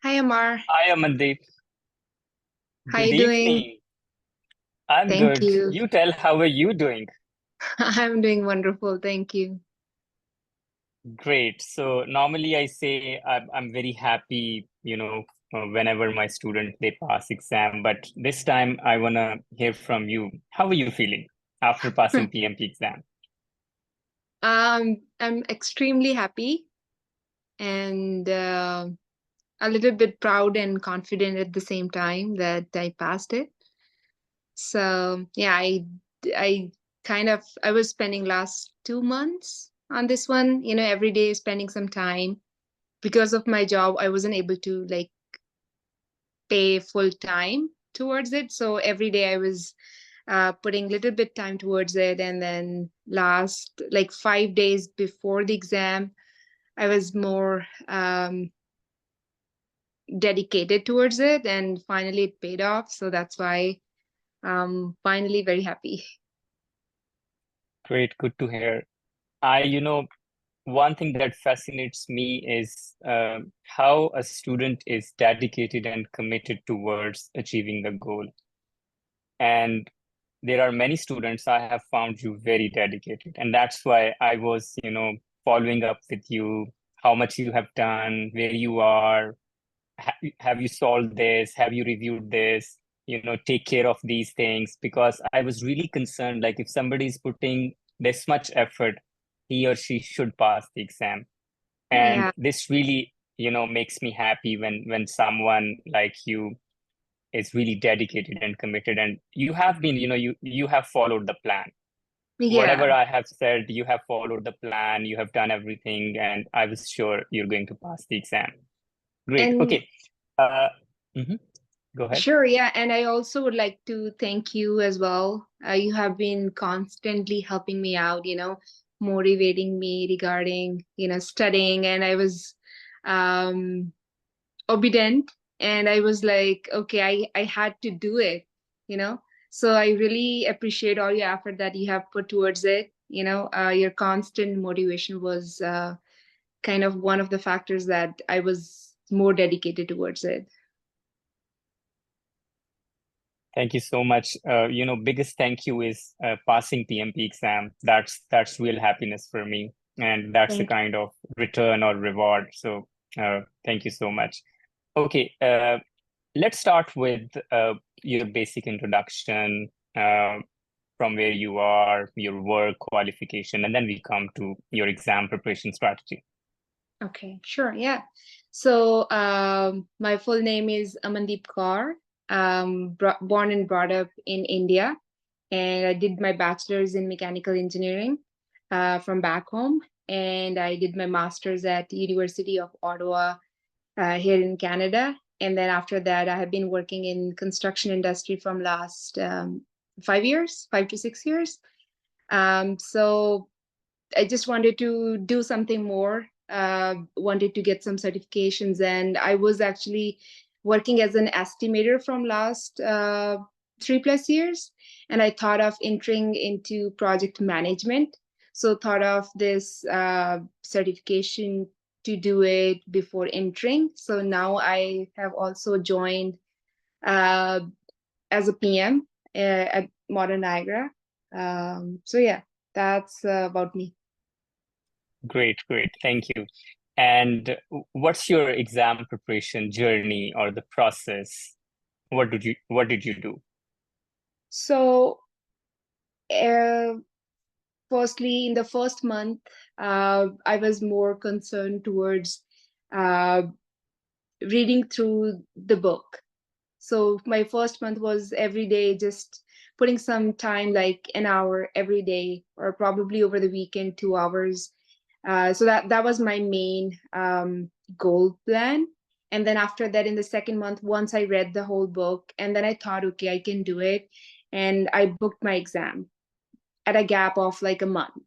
Hi, Amar. Hi, Amandeep. How Good you doing? evening. I'm Thank good. you. You tell, how are you doing? I'm doing wonderful. Thank you. Great. So normally I say I'm very happy, whenever my student they pass exam. But this time I wanna hear from you. How are you feeling after passing PMP exam? I'm extremely happy and a little bit proud and confident at the same time that I passed it. So yeah, I I was spending last 2 months on this one, every day spending some time. Because of my job, I wasn't able to like pay full time towards it. So every day I was putting a little bit time towards it. And then last like 5 days before the exam, I was more dedicated towards it. And finally it paid off. So that's why I'm finally very happy. Great, good to hear. One thing that fascinates me is how a student is dedicated and committed towards achieving the goal. And there are many students I have found you very dedicated. And that's why I was, following up with you, how much you have done, where you are, have you solved this, have you reviewed this, take care of these things, because I was really concerned, like if somebody is putting this much effort, he or she should pass the exam. And Yeah. this really, makes me happy when someone like you is really dedicated and committed, and you have been, you have followed the plan. Yeah. Whatever I have said, you have followed the plan, you have done everything, and I was sure you're going to pass the exam. Great. And Okay. uh mhm, go ahead. sure, yeah. And I also would like to thank you as well. You have been constantly helping me out, motivating me regarding, studying. And I was um, obedient and I was like, okay, I had to do it, you know. So I really appreciate all your effort that you have put towards it. Your constant motivation was kind of one of the factors that I was more dedicated towards it. Thank you so much. Biggest thank you is passing PMP exam. That's real happiness for me, and that's a Thank kind of return or reward. So thank you so much. Okay, let's start with your basic introduction, from where you are, your work qualification, and then we come to your exam preparation strategy. Okay, sure. Yeah. So my full name is Amandeep Kaur. Born and brought up in India, and I did my bachelor's in mechanical engineering from back home, and I did my master's at University of Ottawa here in Canada. And then after that, I have been working in construction industry from last 5 years, 5 to 6 years. So I just wanted to do something more, wanted to get some certifications. And I was actually working as an estimator from last 3+ years. And I thought of entering into project management. So thought of this certification to do it before entering. So now I have also joined uh, as a PM at Modern Niagara. So yeah, that's about me. Great, great. Thank you. And what's your exam preparation journey or the process? What did you do? So, uh, firstly, in the first month, I was more concerned towards uh, reading through the book. So, my first month was every day just putting some time, like an hour every day, or probably over the weekend, 2 hours. So that was my main goal plan. And then after that, in the second month, once I read the whole book, and then I thought, okay, I can do it, and I booked my exam at a gap of like a month.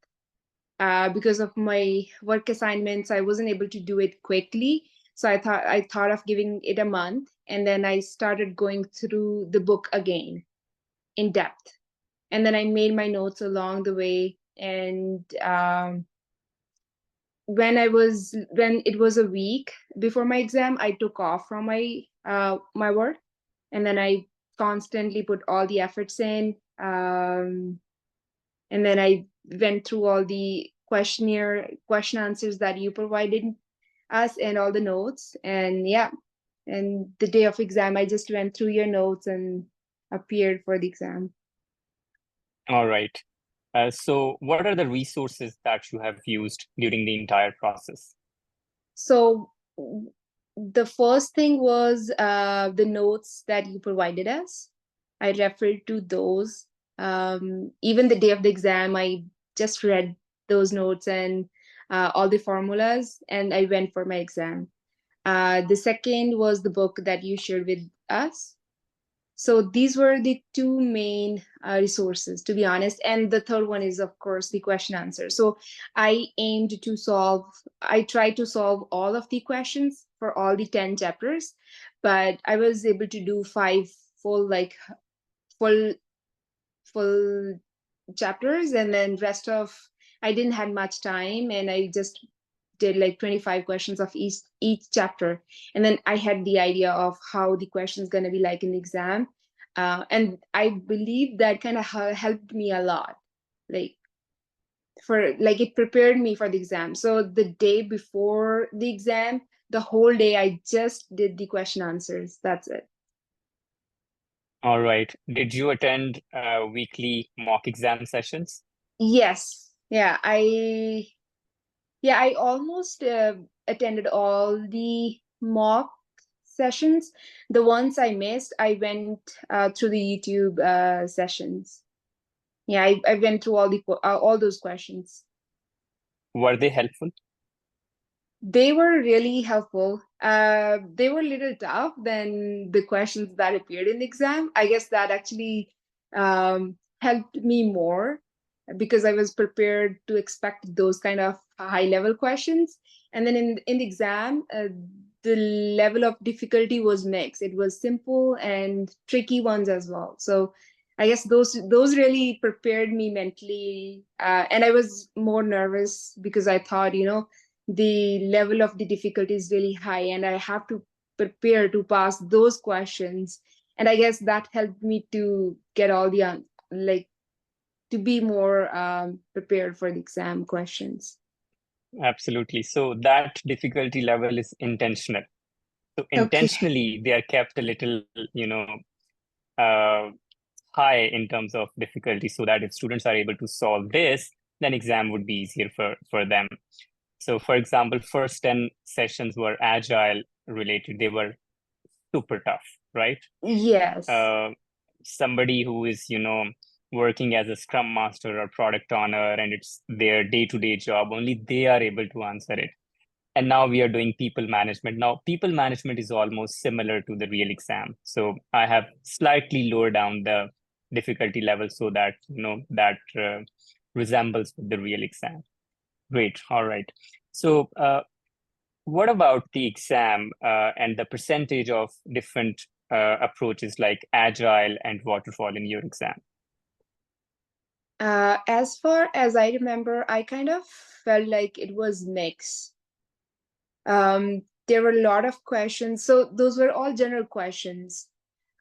Because of my work assignments, I wasn't able to do it quickly. So I thought of giving it a month, and then I started going through the book again in depth. And then I made my notes along the way, and when it was a week before my exam, I took off from my work, and then I constantly put all the efforts in. And then I went through all the question answers that you provided us and all the notes. And yeah, and the day of exam, I just went through your notes and appeared for the exam. All right. So what are the resources that you have used during the entire process? So the first thing was the notes that you provided us. I referred to those. Even the day of the exam, I just read those notes and all the formulas, and I went for my exam. The second was the book that you shared with us. So these were the two main resources, to be honest. And the third one is, of course, the question answer. So I tried to solve all of the questions for all the 10 chapters, but I was able to do five full, like full, full chapters. And then rest of, I didn't have much time, and I just did like 25 questions of each chapter, and then I had the idea of how the question is going to be like in the exam, and I believe that kind of helped me a lot, like it prepared me for the exam. So the day before the exam, the whole day I just did the question answers. That's it. All right. Did you attend weekly mock exam sessions? Yes, I almost attended all the mock sessions. The ones I missed, I went through the YouTube sessions. Yeah, I went through all those questions. Were they helpful? They were really helpful. They were a little tough than the questions that appeared in the exam. I guess that actually helped me more because I was prepared to expect those kind of high level questions. And then in the exam, the level of difficulty was mixed. It was simple and tricky ones as well. So I guess those really prepared me mentally, and I was more nervous because I thought, the level of the difficulty is really high, and I have to prepare to pass those questions. And I guess that helped me to get all the like to be more prepared for the exam questions. Absolutely. So that difficulty level is intentional. So Okay. intentionally, they are kept a little, uh, high in terms of difficulty, so that if students are able to solve this, then exam would be easier for them. So, for example, first 10 sessions were agile related. They were super tough, right? Yes. Uh, somebody who is, working as a scrum master or product owner, and it's their day-to-day job, only they are able to answer it. And now we are doing people management. Now, people management is almost similar to the real exam. So I have slightly lowered down the difficulty level so that, that resembles with the real exam. Great. All right. So what about the exam and the percentage of different approaches like agile and waterfall in your exam? As far as I remember, I kind of felt like it was mixed. There were a lot of questions. So those were all general questions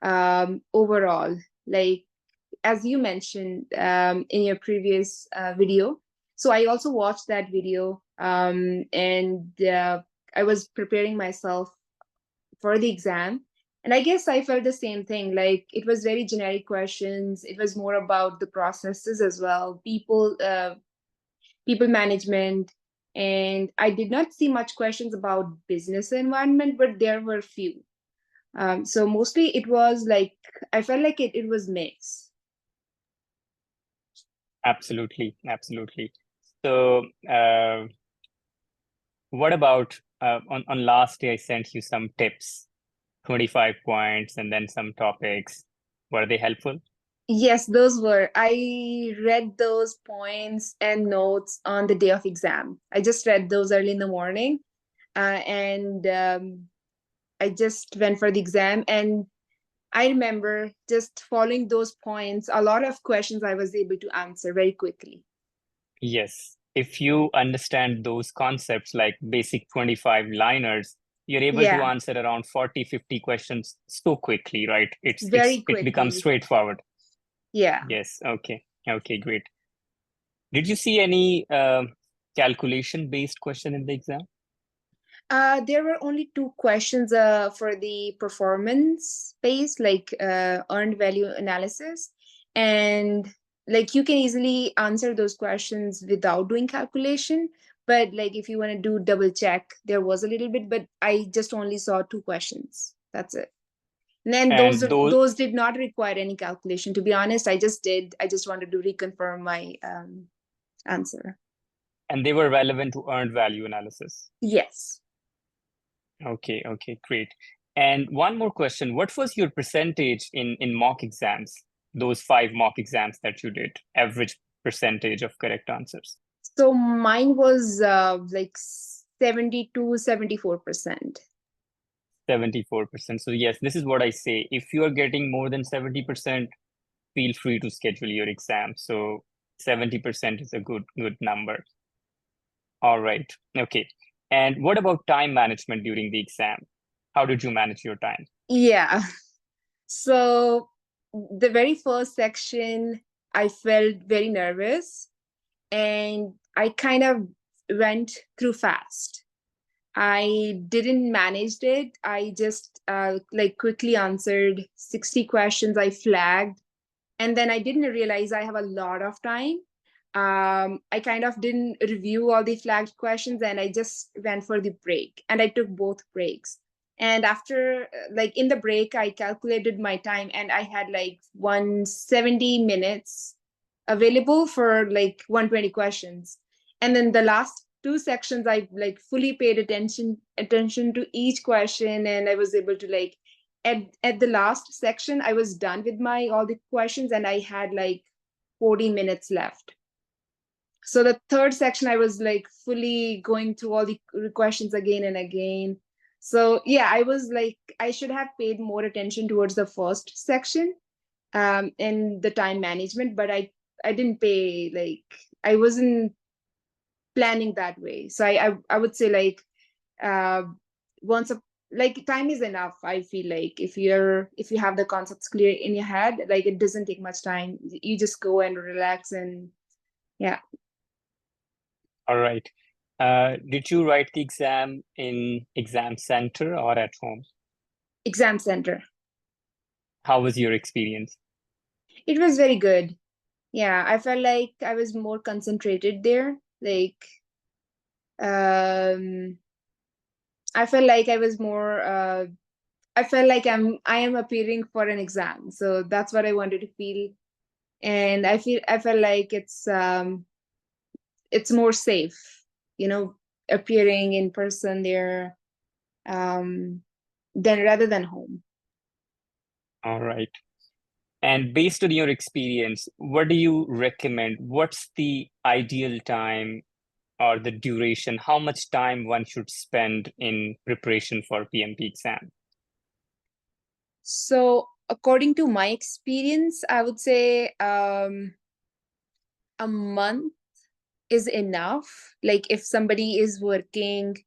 overall. Like, as you mentioned in your previous video. So I also watched that video, and I was preparing myself for the exam. And I guess I felt the same thing. Like it was very generic questions. It was more about the processes as well, people management. And I did not see much questions about business environment, but there were few. So mostly it was like I felt like it was mixed. Absolutely, absolutely. So what about on last day I sent you some tips, 25 points and then some topics. Were they helpful? Yes, those were. I read those points and notes on the day of exam. I just read those early in the morning, and I just went for the exam. And I remember just following those points. A lot of questions I was able to answer very quickly. Yes. if you understand those concepts like basic 25 liners, you're able to Yeah, answer around 40, 50 questions so quickly, right? very It becomes quickly. straightforward. Yeah. Yes. Okay. Okay, great. Did you see any calculation based question in the exam? There were only two questions for the performance based, like earned value analysis. And like you can easily answer those questions without doing calculation. But like if you want to do double check, there was a little bit, but I just only saw two questions. That's it. And then And those those did not require any calculation. To be honest, I just wanted to reconfirm my answer. and they were relevant to earned value analysis. Yes. Okay, okay, great. And one more question. What was your percentage in mock exams? Those 5 mock exams that you did, average percentage of correct answers? So mine was like 72, 74%. 74%. So yes, this is what I say. If you are getting more than 70%, feel free to schedule your exam. So 70% is a good number. All right. Okay. And what about time management during the exam? How did you manage your time? Yeah. So the very first section, I felt very nervous and I kind of went through fast. I didn't manage it. I just like quickly answered 60 questions I flagged, and then I didn't realize I have a lot of time. I kind of didn't review all the flagged questions and I just went for the break and I took both breaks. And after, like in the break, I calculated my time and I had like 170 minutes available for like 120 questions. And then the last two sections, I like fully paid attention to each question, and I was able to like at the last section I was done with my all the questions and I had like 40 minutes left. So the third section I was like fully going through all the questions again and again. So yeah, I was like I should have paid more attention towards the first section and the time management, but I didn't pay, like I wasn't planning that way. So I would say like uh once a like time is enough. I feel like if you have the concepts clear in your head, like it doesn't take much time. You just go and relax and yeah. All right. Did you write the exam in exam center or at home? Exam center. How was your experience? It was very good. Yeah, I felt like I was more concentrated there. Like um I felt like I was more I felt like I am appearing for an exam. So that's what I wanted to feel. And I felt like it's more safe, you know, appearing in person there um than rather than home. All right. And based on your experience, what do you recommend? What's the ideal time or the duration? How much time one should spend in preparation for PMP exam? So according to my experience, I would say a month is enough. Like if somebody is working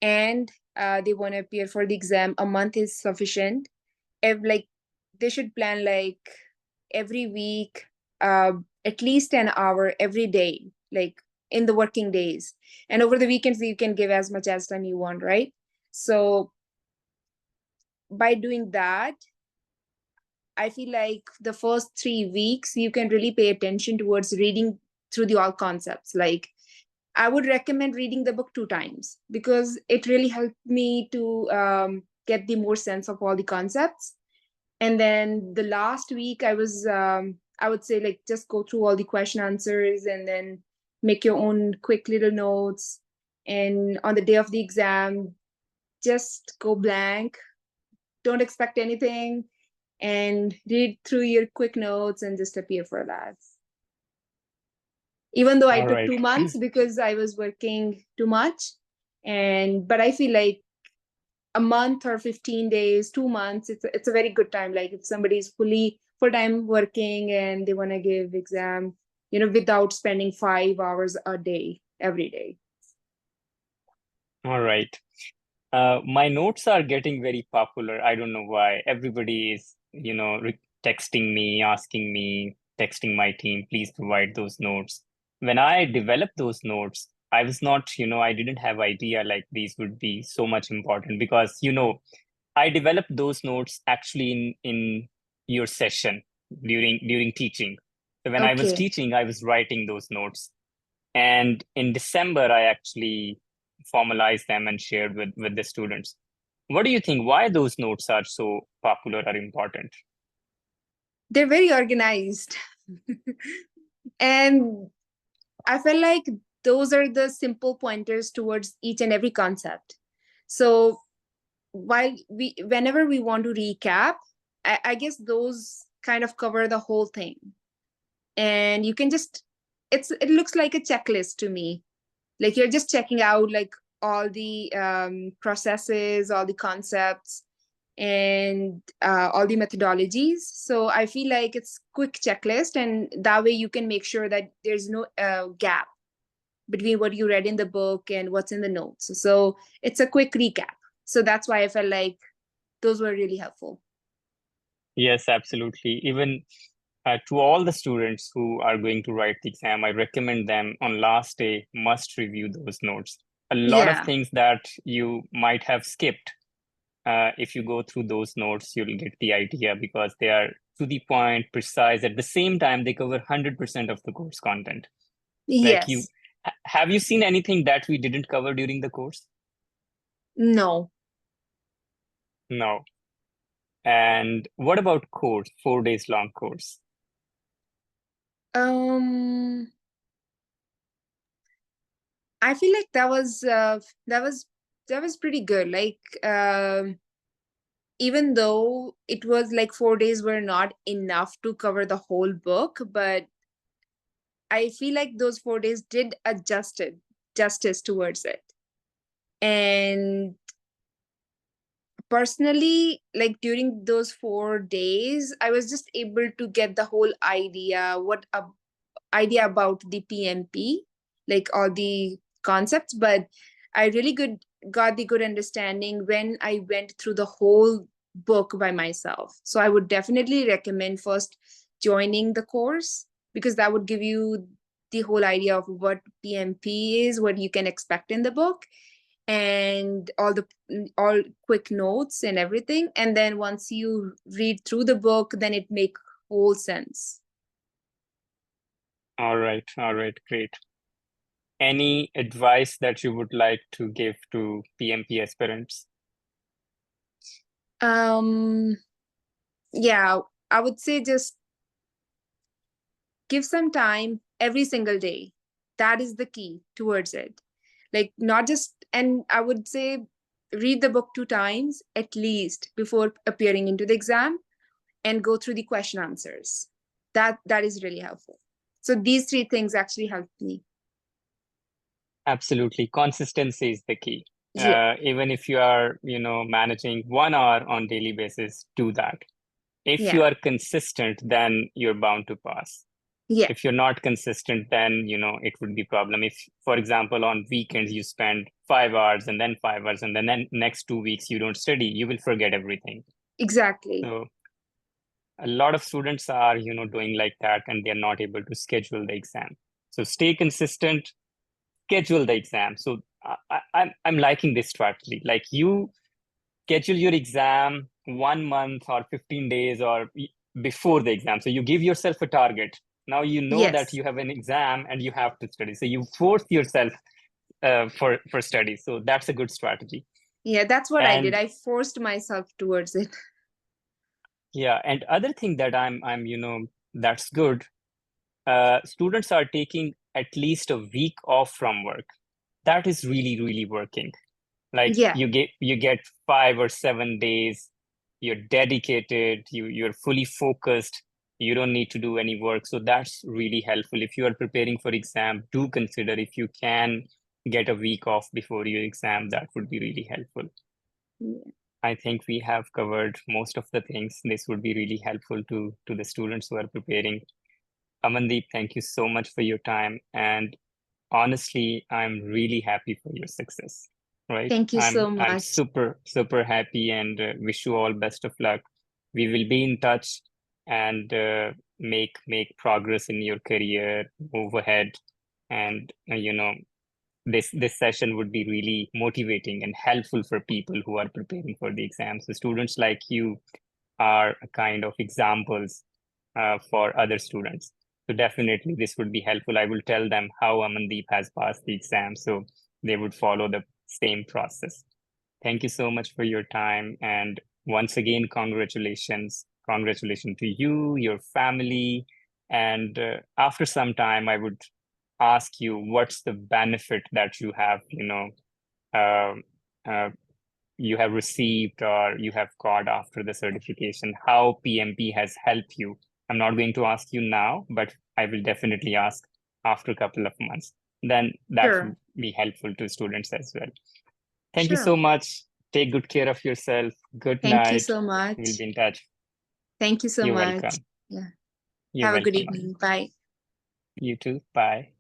and they want to appear for the exam, a month is sufficient. If like they should plan like every week, at least an hour every day, like in the working days. And over the weekends, you can give as much as time you want, right? So by doing that, I feel like the first 3 weeks you can really pay attention towards reading through the all concepts. Like I would recommend reading the book 2 times because it really helped me to get the more sense of all the concepts. And then the last week I would say like just go through all the question answers and then make your own quick little notes. And on the day of the exam, just go blank, don't expect anything, and read through your quick notes and just appear for that. Even though I All took right. 2 months because I was working too much. And but I feel like a month or 15 days, 2 months, it's a very good time. Like if somebody's full time working and they want to give exam, without spending 5 hours a day every day. All right. My notes are getting very popular. I don't know why. Everybody is, texting me, asking me, texting my team, please provide those notes. When I developed those notes, I was not, I didn't have idea like these would be so much important because, I developed those notes actually in your session during teaching. So when I was Okay. teaching, I was writing those notes. And in December, I actually formalized them and shared with the students. What do you think? Why those notes are so popular or important? They're very organized. And I feel like those are the simple pointers towards each and every concept. So whenever we want to recap, I guess those kind of cover the whole thing. And you can just, it looks like a checklist to me. Like you're just checking out like all the processes, all the concepts, and all the methodologies. So I feel like it's quick checklist, and that way you can make sure that there's no gap between what you read in the book and what's in the notes. So it's a quick recap. So that's why I felt like those were really helpful. Yes, absolutely. Even to all the students who are going to write the exam, I recommend them on last day must review those notes. A lot of Yeah. things that you might have skipped, if you go through those notes, you'll get the idea because they are to the point, precise. At the same time, they cover 100% of the course content. Like Yes. have you seen anything that we didn't cover during the course? No. No. And what about course, 4 days long course? Um, I feel like that was pretty good. Like even though it was like 4 days were not enough to cover the whole book, but I feel like those 4 days did adjusted justice towards it. And personally, like during those 4 days, I was just able to get the whole idea, idea about the PMP, like all the concepts, but I really got the good understanding when I went through the whole book by myself. So I would definitely recommend first joining the course, because that would give you the whole idea of what PMP is, what you can expect in the book, and all quick notes and everything. And then once you read through the book, then it make whole sense. All right, great. Any advice that you would like to give to PMP aspirants? um yeah, I would say just give some time every single day. That is the key towards it. Like not just, and I would say read the book 2 times at least before appearing into the exam, and go through the question answers. That is really helpful. So these three things actually helped me. Absolutely. Consistency is the key. Yeah. Even if you are, managing 1 hour on daily basis, do that. If you Yeah. are consistent, then you're bound to pass. Yeah. If you're not consistent, then, it would be problem. If, for example, on weekends you spend 5 hours and then 5 hours and then next 2 weeks you don't study, you will forget everything. Exactly. So a lot of students are, doing like that and they're not able to schedule the exam. So stay consistent, schedule the exam. So I'm liking this strategy. Like you schedule your exam 1 month or 15 days or before the exam. So you give yourself a target. Now you know that Yes. you have an exam and you have to study. So you force yourself for study. So that's a good strategy. Yeah, that's what I did. And I forced myself towards it. yeah, and other thing that I'm that's good. Students are taking at least a week off from work. That is really working. Like Yeah. you get 5 or 7 days, you're dedicated, you're fully focused, you don't need to do any work. So that's really helpful. If you are preparing for exam, do consider if you can get a week off before your exam, that would be really helpful. Yeah. I think we have covered most of the things. This would be really helpful to the students who are preparing. Amandeep, thank you so much for your time. And honestly, I'm really happy for your success, right? Thank you so I'm much. super happy and wish you all best of luck. We will be in touch and make progress in your career, move ahead, and this session would be really motivating and helpful for people who are preparing for the exam. So students like you are a kind of examples for other students. So definitely this would be helpful. I will tell them how Amandeep has passed the exam, so they would follow the same process. Thank you so much for your time. And once again, congratulations. Congratulations to you, your family. And after some time, I would ask you what's the benefit that you have, uh, uh, you have received or you have got after the certification, how PMP has helped you. I'm not going to ask you now, but I will definitely ask after a couple of months. Then that Sure, would be helpful to students as well. Thank you so sure. much. Take good care of yourself. Good Thank you night. so We'll much. be in touch. Thank you so You're much. welcome. Yeah. You're Have a good welcome. evening. Bye. You too. Bye.